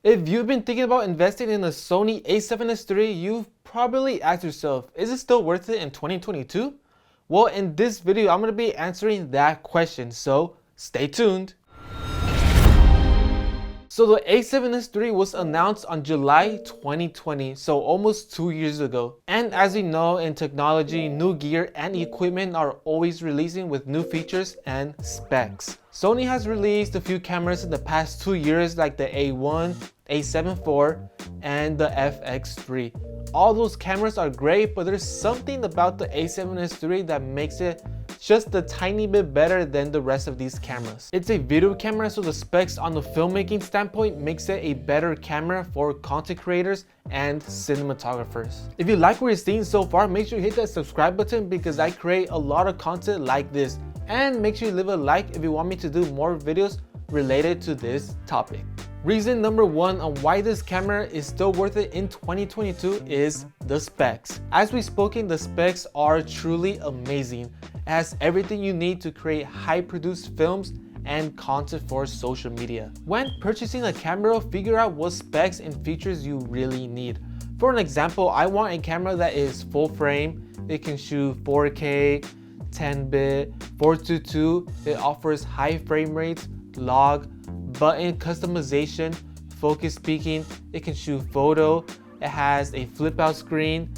If you've been thinking about investing in a Sony A7S3, you've probably asked yourself, is it still worth it in 2022? Well, in this video, I'm going to be answering that question, so stay tuned. So the A7S3 was announced on July 2020, so almost 2 years ago. And as we know, in technology, new gear and equipment are always releasing with new features and specs. Sony has released a few cameras in the past 2 years like the A1, A7 IV, and the FX3. All those cameras are great, but there's something about the A7S3 that makes it just a tiny bit better than the rest of these cameras. It's a video camera, so the specs on the filmmaking standpoint makes it a better camera for content creators and cinematographers. If you like what you're seeing so far, make sure you hit that subscribe button because I create a lot of content like this. And make sure you leave a like if you want me to do more videos related to this topic. Reason number one on why this camera is still worth it in 2022 is the specs. As we've spoken, the specs are truly amazing. It has everything you need to create high-produced films and content for social media. When purchasing a camera, figure out what specs and features you really need. For an example, I want a camera that is full frame. It can shoot 4K, 10-bit, 422. It offers high frame rates, log, button customization, focus peaking. It can shoot photo. It has a flip out screen.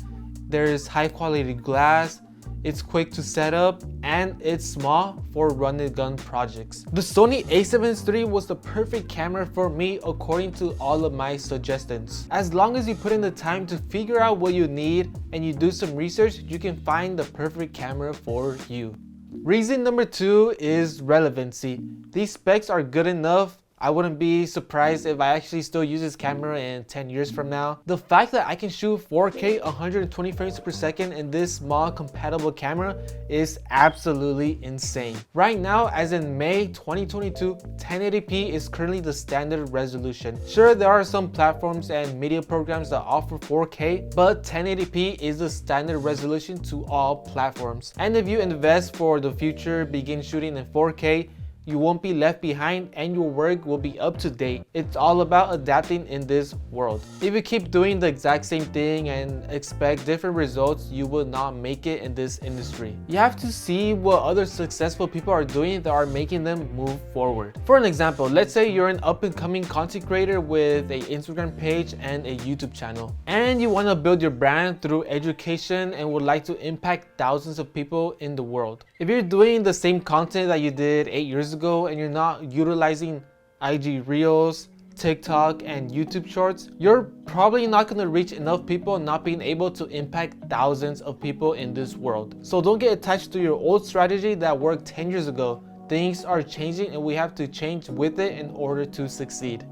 There's high quality glass. It's quick to set up and it's small for run and gun projects. The Sony A7S3 was the perfect camera for me according to all of my suggestions. As long as you put in the time to figure out what you need and you do some research, you can find the perfect camera for you. Reason number two is relevancy. These specs are good enough. I wouldn't be surprised if I actually still use this camera in 10 years from now. The fact that I can shoot 4K 120 frames per second in this small compatible camera is absolutely insane. Right now, as in May 2022, 1080p is currently the standard resolution. Sure, there are some platforms and media programs that offer 4K, but 1080p is the standard resolution to all platforms. And if you invest for the future, begin shooting in 4K, you won't be left behind and your work will be up to date. It's all about adapting in this world. If you keep doing the exact same thing and expect different results, you will not make it in this industry. You have to see what other successful people are doing that are making them move forward. For an example, let's say you're an up and coming content creator with an Instagram page and a YouTube channel, and you want to build your brand through education and would like to impact thousands of people in the world. If you're doing the same content that you did 8 years ago and you're not utilizing IG Reels, TikTok, and YouTube Shorts, you're probably not going to reach enough people, not being able to impact thousands of people in this world. So don't get attached to your old strategy that worked 10 years ago. Things are changing and we have to change with it in order to succeed.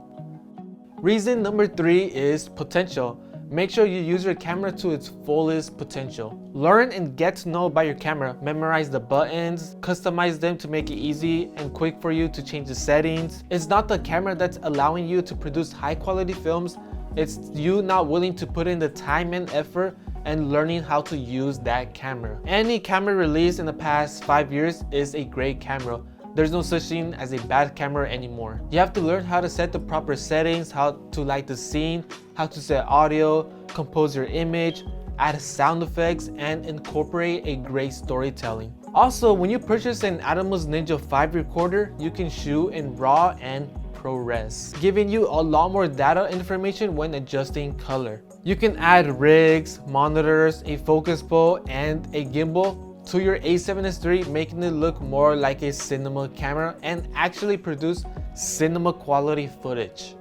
Reason number three is potential. Make sure you use your camera to its fullest potential. Learn and get to know about your camera. Memorize the buttons, customize them to make it easy and quick for you to change the settings. It's not the camera that's allowing you to produce high quality films. It's you not willing to put in the time and effort and learning how to use that camera. Any camera released in the past 5 years is a great camera. There's no such thing as a bad camera anymore. You have to learn how to set the proper settings, how to light the scene, how to set audio, compose your image, add sound effects, and incorporate a great storytelling. Also, when you purchase an Atomos Ninja 5 recorder, you can shoot in RAW and ProRes, giving you a lot more data information when adjusting color. You can add rigs, monitors, a focus pole, and a gimbal to your A7S3, making it look more like a cinema camera and actually produce cinema quality footage.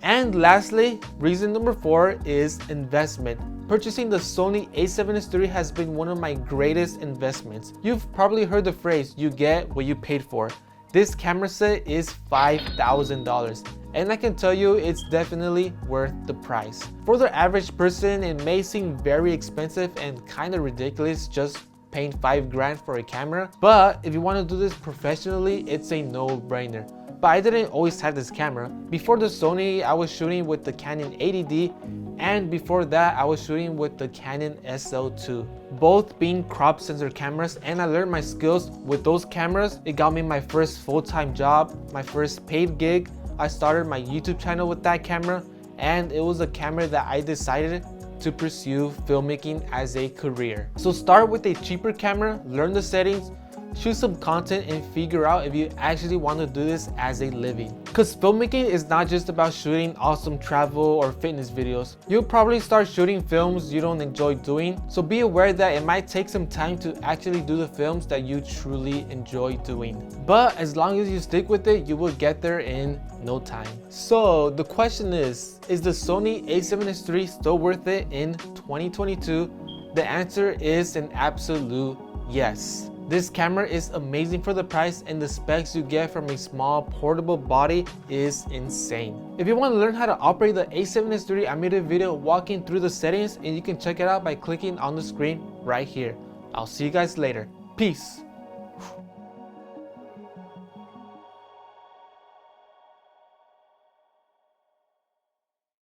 And lastly, reason number four is investment. Purchasing the Sony A7S3 has been one of my greatest investments. You've probably heard the phrase, you get what you paid for. This camera set is $5,000. And I can tell you it's definitely worth the price. For the average person, it may seem very expensive and kind of ridiculous just paying $5 grand for a camera, but if you want to do this professionally, it's a no-brainer. But I didn't always have this camera. Before the Sony, I was shooting with the Canon 80D, and before that, I was shooting with the Canon SL2, both being crop sensor cameras, and I learned my skills with those cameras. It got me my first full-time job, my first paid gig, I started my YouTube channel with that camera, and it was a camera that I decided to pursue filmmaking as a career. So start with a cheaper camera, learn the settings, shoot some content, and figure out if you actually want to do this as a living. Because filmmaking is not just about shooting awesome travel or fitness videos. You'll probably start shooting films you don't enjoy doing, so be aware that it might take some time to actually do the films that you truly enjoy doing. But as long as you stick with it, you will get there in no time. So the question is the Sony A7S3 still worth it in 2022? The answer is an absolute yes. This camera is amazing for the price, and the specs you get from a small portable body is insane. If you want to learn how to operate the A7S3, I made a video walking through the settings, and you can check it out by clicking on the screen right here. I'll see you guys later. Peace.